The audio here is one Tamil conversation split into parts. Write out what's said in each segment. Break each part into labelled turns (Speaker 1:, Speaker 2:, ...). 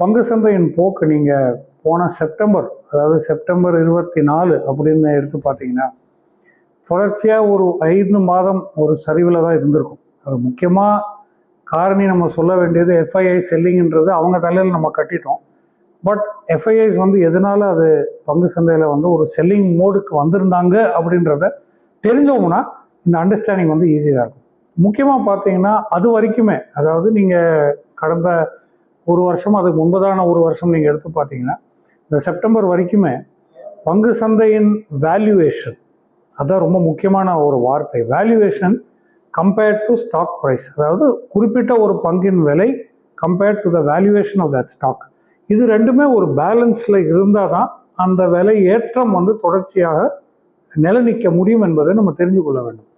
Speaker 1: பங்கு சந்தையின் போக்கு நீங்கள் போன செப்டம்பர், அதாவது செப்டம்பர் 24 அப்படின்னு எடுத்து பார்த்தீங்கன்னா, தொடர்ச்சியாக ஒரு 5 மாதம் ஒரு சரிவில் தான் இருந்திருக்கும். அது முக்கியமாக காரணி நம்ம சொல்ல வேண்டியது எஃப்ஐஐ செல்லிங்ன்றது அவங்க தலையில் நம்ம கட்டிட்டோம். பட் எஃப்ஐஐஸ் வந்து எதனால அது பங்கு சந்தையில் வந்து ஒரு செல்லிங் மோடுக்கு வந்திருந்தாங்க அப்படின்றத தெரிஞ்சோம்னா இந்த அண்டர்ஸ்டாண்டிங் வந்து ஈஸியாக இருக்கும். முக்கியமாக பார்த்தீங்கன்னா அது வரைக்குமே, அதாவது நீங்கள் கடந்த ஒரு வருஷம், அதுக்கு முன்பதான ஒரு வருஷம் நீங்கள் எடுத்து பார்த்தீங்கன்னா, இந்த செப்டம்பர் வரைக்குமே பங்கு சந்தையின் வேல்யூவேஷன், அதான் ரொம்ப முக்கியமான ஒரு வார்த்தை, valuation compared to stock price, அதாவது குறிப்பிட்ட ஒரு பங்கின் விலை compared to the valuation of that stock, இது ரெண்டுமே ஒரு பேலன்ஸில் இருந்தால் தான் அந்த விலை ஏற்றம் வந்து தொடர்ச்சியாக நிலைநிற்க முடியும் என்பதை நம்ம தெரிஞ்சு கொள்ள வேண்டும்.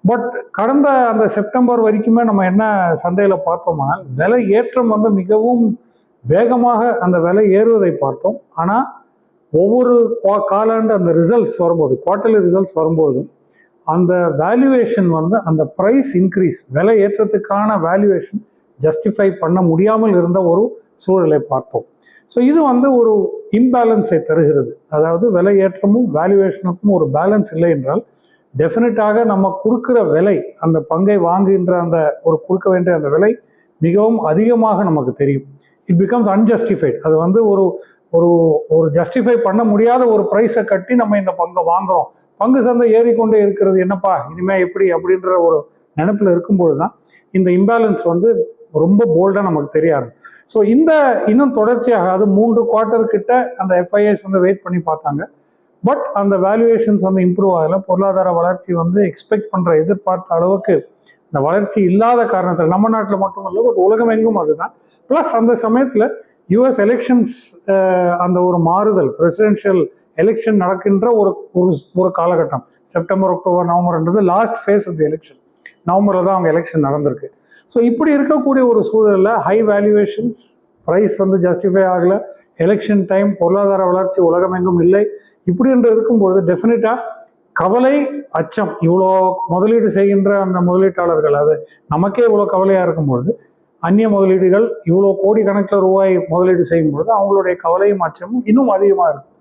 Speaker 1: பட் கடந்த அந்த செப்டம்பர் வரைக்குமே நம்ம என்ன சந்தையில் பார்த்தோம்னா, விலை ஏற்றம் வந்து மிகவும் வேகமாக அந்த விலை ஏறுவதை பார்த்தோம். ஆனால் ஒவ்வொரு காலாண்டு அந்த ரிசல்ட்ஸ் வரும்போது, குவார்ட்டர்லி ரிசல்ட்ஸ் வரும்போதும் அந்த வேல்யூவேஷன் வந்து அந்த ப்ரைஸ் இன்க்ரீஸ், விலை ஏற்றத்துக்கான வேல்யூவேஷன் ஜஸ்டிஃபை பண்ண முடியாமல் இருந்த ஒரு சூழலை பார்த்தோம். ஸோ இது வந்து ஒரு இம்பேலன்ஸை தருகிறது. அதாவது விலை ஏற்றமும் வேல்யூவேஷனுக்கும் ஒரு பேலன்ஸ் இல்லை என்றால் டெஃபினட்டாக நம்ம கொடுக்குற விலை, அந்த பங்கை வாங்குகின்ற அந்த ஒரு கொடுக்க வேண்டிய அந்த விலை மிகவும் அதிகமாக நமக்கு தெரியும். It becomes அன்ஜஸ்டிஃபைட். அது வந்து ஒரு ஒரு ஒரு ஜஸ்டிஃபை பண்ண முடியாத ஒரு ப்ரைஸை கட்டி நம்ம இந்த பங்கை வாங்குகிறோம். பங்கு சந்தை ஏறிக்கொண்டே இருக்கிறது, என்னப்பா இனிமேல் எப்படி அப்படின்ற ஒரு நினைப்பில் இருக்கும்போது தான் இந்த இம்பேலன்ஸ் வந்து ரொம்ப போல்டாக நமக்கு தெரியாது. ஸோ இந்த இன்னும் தொடர்ச்சியாக அது 3 குவார்ட்டர் கிட்ட அந்த எஃப்ஐஎஸ் வந்து வெயிட் பண்ணி பார்த்தாங்க. பட் அந்த வேல்யூவேஷன்ஸ் வந்து இம்ப்ரூவ் ஆகலை. பொருளாதார வளர்ச்சி வந்து எக்ஸ்பெக்ட் பண்ணுற எதிர்பார்த்த அளவுக்கு இந்த வளர்ச்சி இல்லாத காரணத்தில், நம்ம நாட்டில் மட்டும் இல்லை பட் உலகம் எங்கும் அதுதான். ப்ளஸ் அந்த சமயத்தில் யுஎஸ் எலெக்ஷன்ஸ், அந்த ஒரு மாறுதல், பிரசிடென்ஷியல் எலெக்ஷன் நடக்கின்ற ஒரு காலகட்டம், செப்டம்பர், அக்டோபர், நவம்பர்ன்றது last phase of the election. நவம்பரில் தான் அவங்க எலெக்ஷன் நடந்திருக்கு. ஸோ இப்படி இருக்கக்கூடிய ஒரு சூழலில் ஹை வேல்யூவேஷன்ஸ், ப்ரைஸ் வந்து ஜஸ்டிஃபை ஆகலை, எலெக்ஷன் டைம், பொருளாதார வளர்ச்சி உலகமெங்கும் இல்லை, இப்படி என்று இருக்கும்பொழுது டெஃபினட்டாக கவலை, அச்சம், இவ்வளோ முதலீடு செய்கின்ற அந்த முதலீட்டாளர்கள், அது நமக்கே இவ்வளோ கவலையாக இருக்கும்பொழுது அந்நிய முதலீடுகள் இவ்வளோ கோடிக்கணக்கில் ரூபாய் முதலீடு செய்யும்பொழுது அவங்களுடைய கவலையும் அச்சமும் இன்னும் அதிகமாக இருக்கும்.